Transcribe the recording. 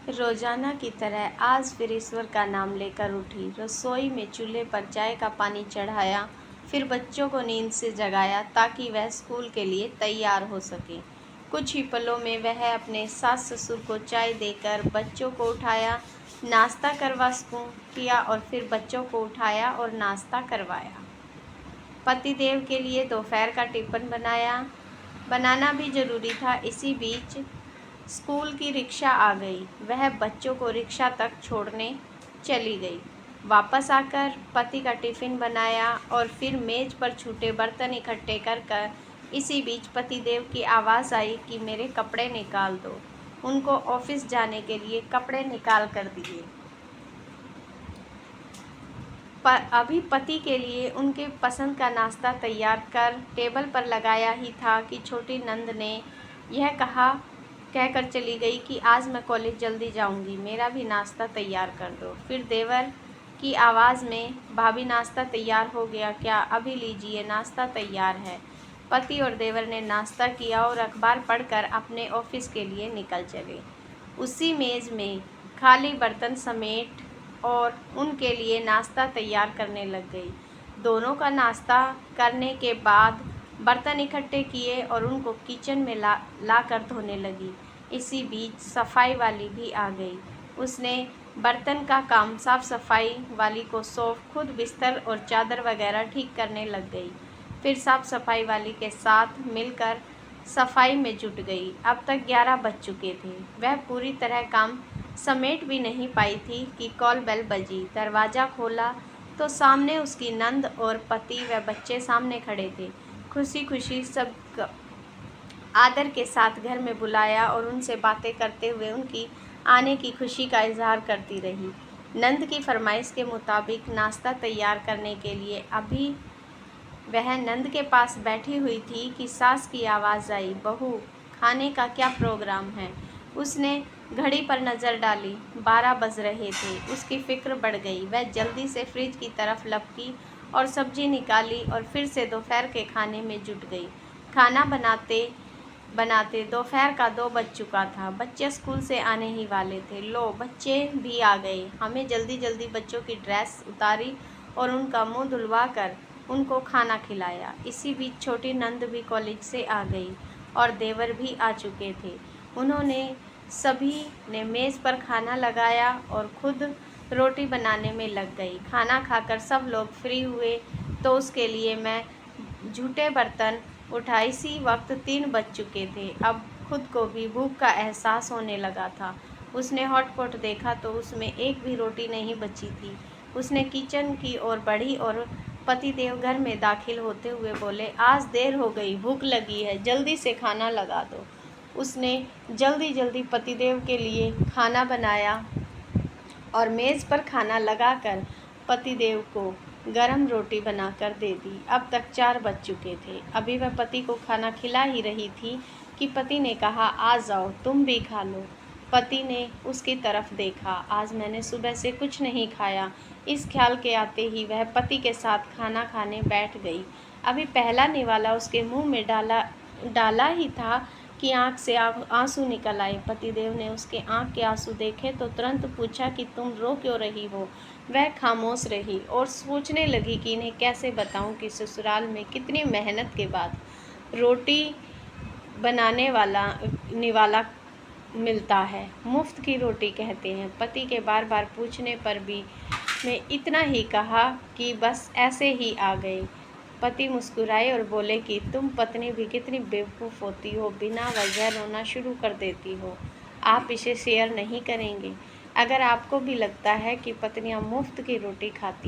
रोजाना की तरह आज फिर ईश्वर का नाम लेकर उठी। रसोई में चूल्हे पर चाय का पानी चढ़ाया, फिर बच्चों को नींद से जगाया ताकि वह स्कूल के लिए तैयार हो सके। कुछ ही पलों में वह अपने सास ससुर को चाय देकर बच्चों को उठाया, नाश्ता करवा किया और फिर बच्चों को उठाया और नाश्ता करवाया। पतिदेव के लिए दोपहर का टिफिन बनाना भी जरूरी था। इसी बीच स्कूल की रिक्शा आ गई। वह बच्चों को रिक्शा तक छोड़ने चली गई। वापस आकर पति का टिफिन बनाया और फिर मेज पर छूटे बर्तन इकट्ठे कर इसी बीच पतिदेव की आवाज़ आई कि मेरे कपड़े निकाल दो। उनको ऑफिस जाने के लिए कपड़े निकाल कर दिए। अभी पति के लिए उनके पसंद का नाश्ता तैयार कर टेबल पर लगाया ही था कि छोटी नंद ने यह कहकर चली गई कि आज मैं कॉलेज जल्दी जाऊंगी, मेरा भी नाश्ता तैयार कर दो। फिर देवर की आवाज़ में, भाभी नाश्ता तैयार हो गया क्या? अभी लीजिए, नाश्ता तैयार है। पति और देवर ने नाश्ता किया और अखबार पढ़कर अपने ऑफिस के लिए निकल चले। उसी मेज़ में खाली बर्तन समेट और उनके लिए नाश्ता तैयार करने लग गई। दोनों का नाश्ता करने के बाद बर्तन इकट्ठे किए और उनको किचन में ला कर धोने लगी। इसी बीच सफाई वाली भी आ गई। उसने बर्तन का काम साफ सफाई वाली को सौंप खुद बिस्तर और चादर वगैरह ठीक करने लग गई। फिर साफ सफाई वाली के साथ मिलकर सफाई में जुट गई। अब तक 11 बज चुके थे। वह पूरी तरह काम समेट भी नहीं पाई थी कि कॉल बेल बजी। दरवाज़ा खोला तो सामने उसकी नंद और पति व बच्चे सामने खड़े थे। खुशी खुशी सब आदर के साथ घर में बुलाया और उनसे बातें करते हुए उनकी आने की खुशी का इजहार करती रही। नंद की फरमाइश के मुताबिक नाश्ता तैयार करने के लिए अभी वह नंद के पास बैठी हुई थी कि सास की आवाज़ आई, बहू खाने का क्या प्रोग्राम है? उसने घड़ी पर नज़र डाली, 12 बज रहे थे। उसकी फिक्र बढ़ गई। वह जल्दी से फ्रिज की तरफ लपकी और सब्जी निकाली और फिर से दोपहर के खाने में जुट गई। खाना बनाते बनाते दोपहर का 2 बज चुका था। बच्चे स्कूल से आने ही वाले थे। लो, बच्चे भी आ गए। हमें जल्दी जल्दी बच्चों की ड्रेस उतारी और उनका मुंह धुलवा कर उनको खाना खिलाया। इसी बीच छोटी नंद भी कॉलेज से आ गई और देवर भी आ चुके थे। उन्होंने सभी ने मेज़ पर खाना लगाया और खुद रोटी बनाने में लग गई। खाना खाकर सब लोग फ्री हुए तो उसके लिए मैं झूठे बर्तन उठाई। इसी वक्त 3 बज चुके थे। अब खुद को भी भूख का एहसास होने लगा था। उसने हॉटपॉट देखा तो उसमें एक भी रोटी नहीं बची थी। उसने किचन की ओर बढ़ी और पतिदेव घर में दाखिल होते हुए बोले, आज देर हो गई, भूख लगी है, जल्दी से खाना लगा दो। उसने जल्दी जल्दी पतिदेव के लिए खाना बनाया और मेज़ पर खाना लगाकर पतिदेव को गरम रोटी बनाकर दे दी। अब तक 4 बज चुके थे। अभी वह पति को खाना खिला ही रही थी कि पति ने कहा, आ जाओ, तुम भी खा लो। पति ने उसकी तरफ देखा। आज मैंने सुबह से कुछ नहीं खाया। इस ख्याल के आते ही वह पति के साथ खाना खाने बैठ गई। अभी पहला निवाला उसके मुंह में डाला ही था कि आँख से आंसू निकल आए। पतिदेव ने उसके आँख के आंसू देखे तो तुरंत पूछा कि तुम रो क्यों रही हो? वह खामोश रही और सोचने लगी कि इन्हें कैसे बताऊं कि ससुराल में कितनी मेहनत के बाद रोटी बनाने वाला निवाला मिलता है। मुफ्त की रोटी कहते हैं। पति के बार बार पूछने पर भी मैं इतना ही कहा कि बस ऐसे ही आ गए। पति मुस्कुराए और बोले कि तुम पत्नी भी कितनी बेवकूफ़ होती हो, बिना वजह रोना शुरू कर देती हो। आप इसे शेयर नहीं करेंगे? अगर आपको भी लगता है कि पत्नियां मुफ्त की रोटी खाती